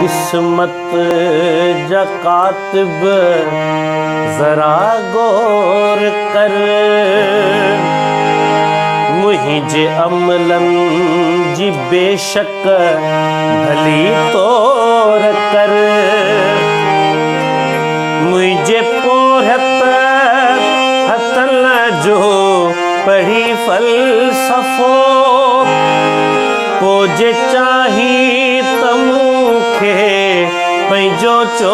किस्मत जा कातिब जरा गौर कर, मुझे अमलन जी बेशक भली तोर कर, मुझे पोहत हतल जो पढ़ी फलसफो, पोजे चाही तमुखे पंहिंजो चो